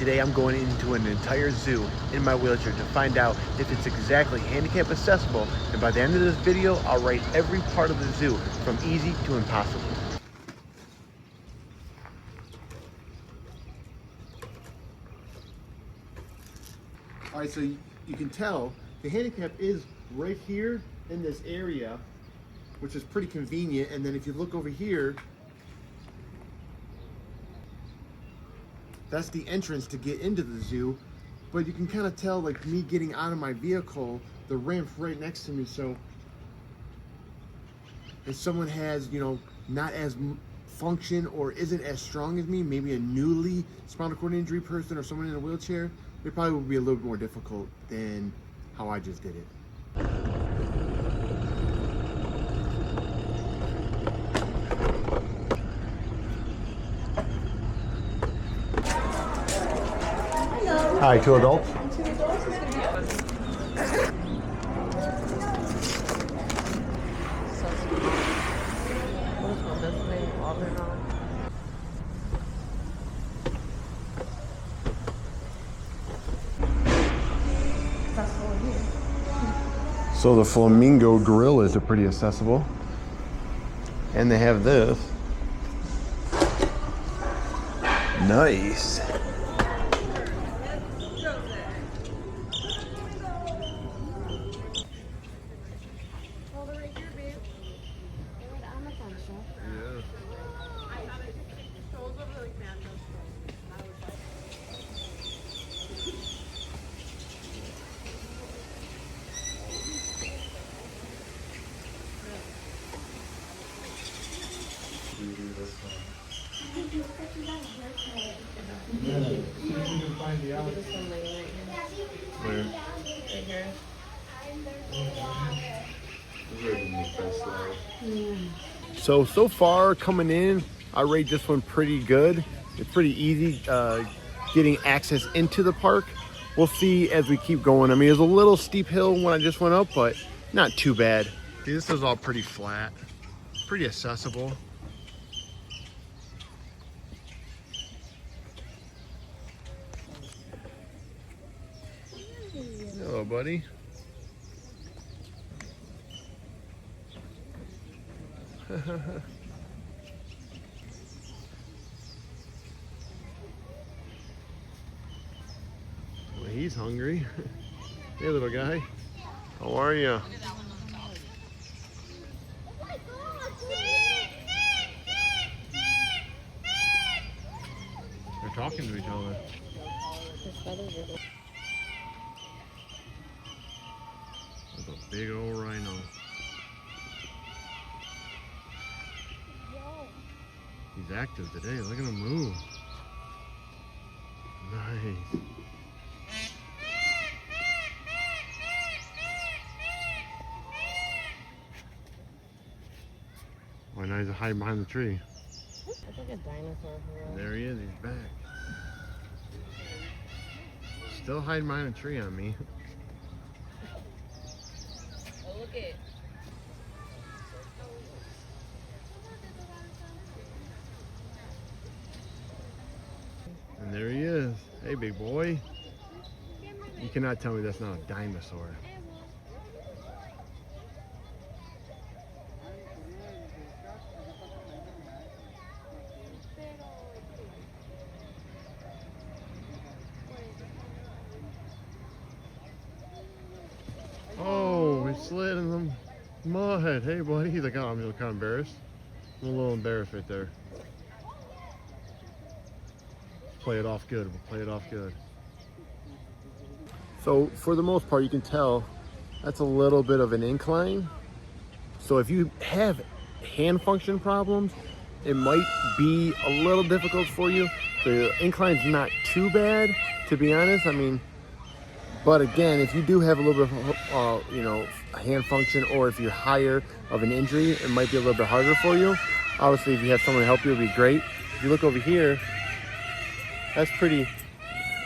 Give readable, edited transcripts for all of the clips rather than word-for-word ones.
today I'm going into an entire zoo in my wheelchair to find out if it's exactly handicap accessible, and by the end of this video I'll rate every part of the zoo from easy to impossible. Alright, so you can tell the handicap is right here in this area, which is pretty convenient, and then if you look over here, that's the entrance to get into the zoo. But you can kind of tell, like me getting out of my vehicle, the ramp's right next to me, so if someone has, you know, not as function or isn't as strong as me, maybe a newly spinal cord injury person or someone in a wheelchair, it probably would be a little bit more difficult than how I just did it. Hi, 2 adults. 2 adults is going to be fun. So sweet. What is my best name? Watermelon. So the flamingo gorillas are pretty accessible. And they have this. Nice. Where? Right here. So far coming in, I rate this one pretty good. It's pretty easy getting access into the park. We'll see as we keep going. I mean, it was a little steep hill when I just went up, but not too bad. See, this is all pretty flat, pretty accessible. Hello, buddy. Well, he's hungry. Hey, little guy. How are you? They're talking to each other. That's a big old rhino. He's active today. Look at him move. Nice. Why not? He's hiding behind the tree. That's like a dinosaur for real. There he is. He's back. Still hiding behind a tree on me. Oh, look it. And there he is. Hey, big boy. You cannot tell me that's not a dinosaur. Oh, he slid in the mud. Hey, buddy. He's like, oh, I'm kind of embarrassed. I'm a little embarrassed right there. Play it off good. We'll play it off good. So for the most part, you can tell that's a little bit of an incline. So if you have hand function problems, it might be a little difficult for you. The incline's not too bad, to be honest. I mean, but again, if you do have a little bit of, you know, hand function, or if you're higher of an injury, it might be a little bit harder for you. Obviously, if you have someone to help you, it would be great. If you look over here, that's pretty,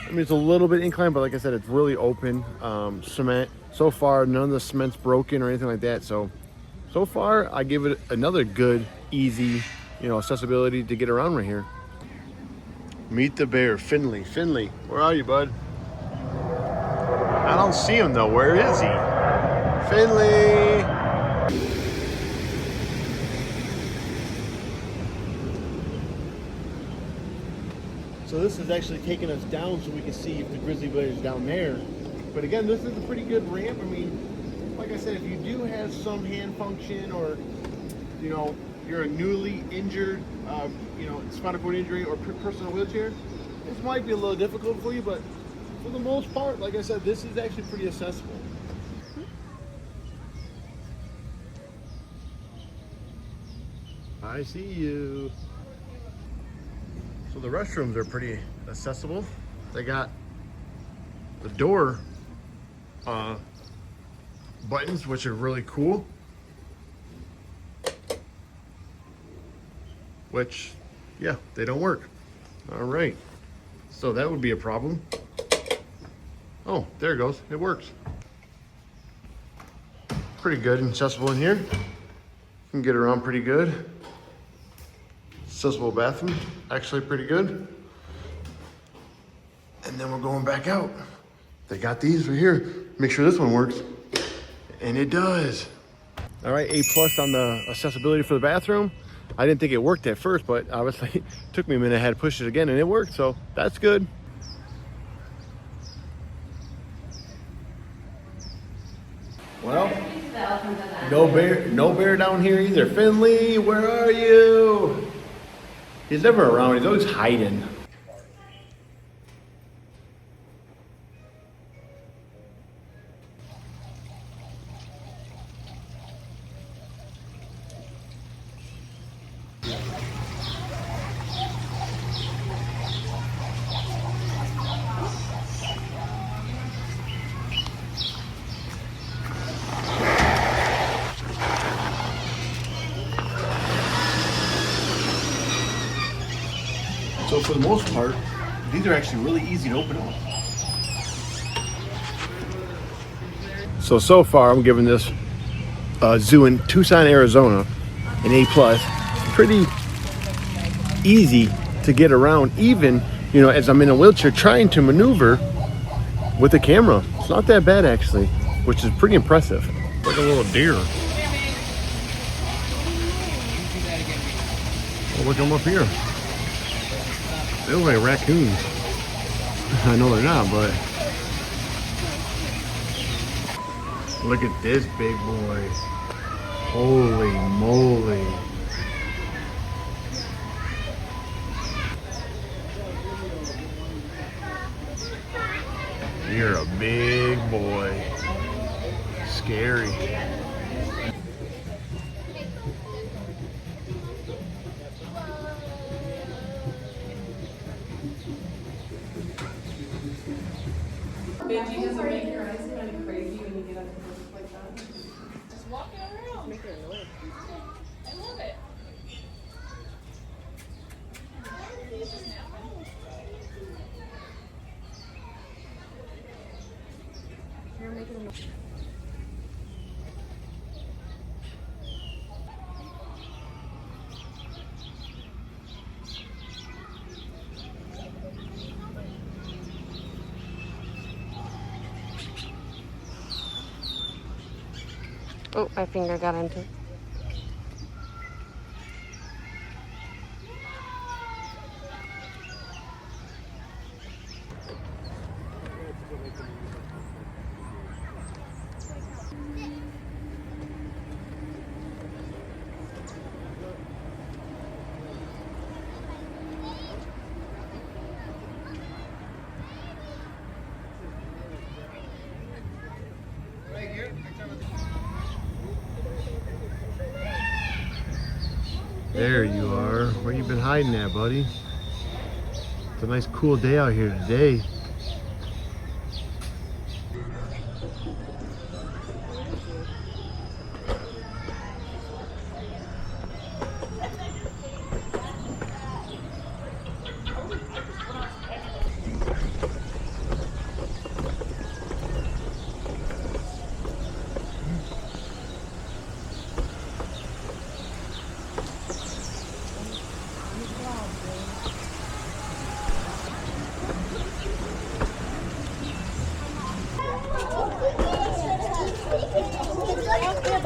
I mean, it's a little bit inclined, but like I said, it's really open, cement. So far, none of the cement's broken or anything like that. So far, I give it another good, easy, you know, accessibility to get around right here. Meet the bear, Finley. Finley, where are you, bud? I don't see him though. Where is he? Finley! So this is actually taking us down so we can see if the grizzly bear is down there. But again, this is a pretty good ramp. I mean, like I said, if you do have some hand function or, you know, you're a newly injured, spinal cord injury or person in a wheelchair, this might be a little difficult for you, but for the most part, like I said, this is actually pretty accessible. I see you. So the restrooms are pretty accessible. They got the door buttons, which are really cool. Which, yeah, they don't work. All right. So that would be a problem. Oh, there it goes. It works. Pretty good and accessible in here. Can get around pretty good. Accessible bathroom, actually pretty good. And then we're going back out. They got these right here. Make sure this one works. And it does. All right, A+ on the accessibility for the bathroom. I didn't think it worked at first, but obviously it took me a minute. I had to push it again and it worked, so that's good. Well, no bear down here either. Finley, where are you? He's never around, he's always hiding. So for the most part, these are actually really easy to open up. So far I'm giving this zoo in Tucson, Arizona, an A+. Pretty easy to get around, even, you know, as I'm in a wheelchair trying to maneuver with the camera. It's not that bad actually, which is pretty impressive. Like a little deer. Oh, look them up here. They look like raccoons. I know they're not, but look at this big boy. Holy moly. You're a big boy. Scary. Benji, does it make your eyes kind of crazy when you get up close like that? Just walking around. Make it annoying. I love it. You're making a noise. Oh, my finger got into it. There you are. Where you been hiding at, buddy? It's a nice cool day out here today.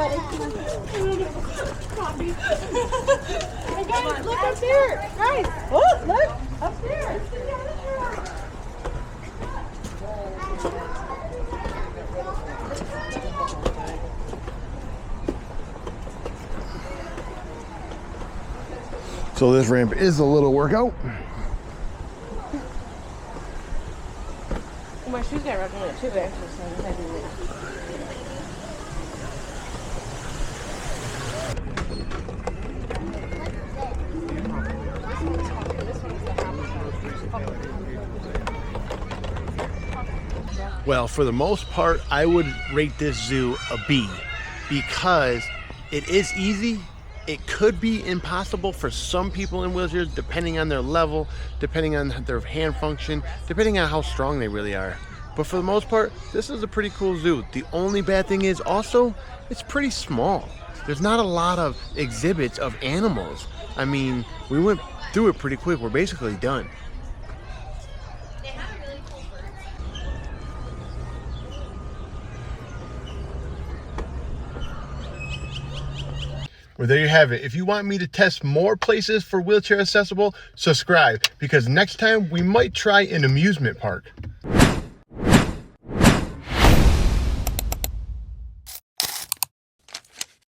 buddy. Hey guys, look up there. Guys, oh, look up there. So this ramp is a little workout. My shoes got wrapped on it too, but actually, so I'm not doing it. Well, for the most part, I would rate this zoo a B because it is easy. It could be impossible for some people in wheelchairs, depending on their level, depending on their hand function, depending on how strong they really are. But for the most part, this is a pretty cool zoo. The only bad thing is also, it's pretty small. There's not a lot of exhibits of animals. I mean, we went through it pretty quick. We're basically done. Well, there you have it. If you want me to test more places for wheelchair accessible, subscribe, because next time we might try an amusement park.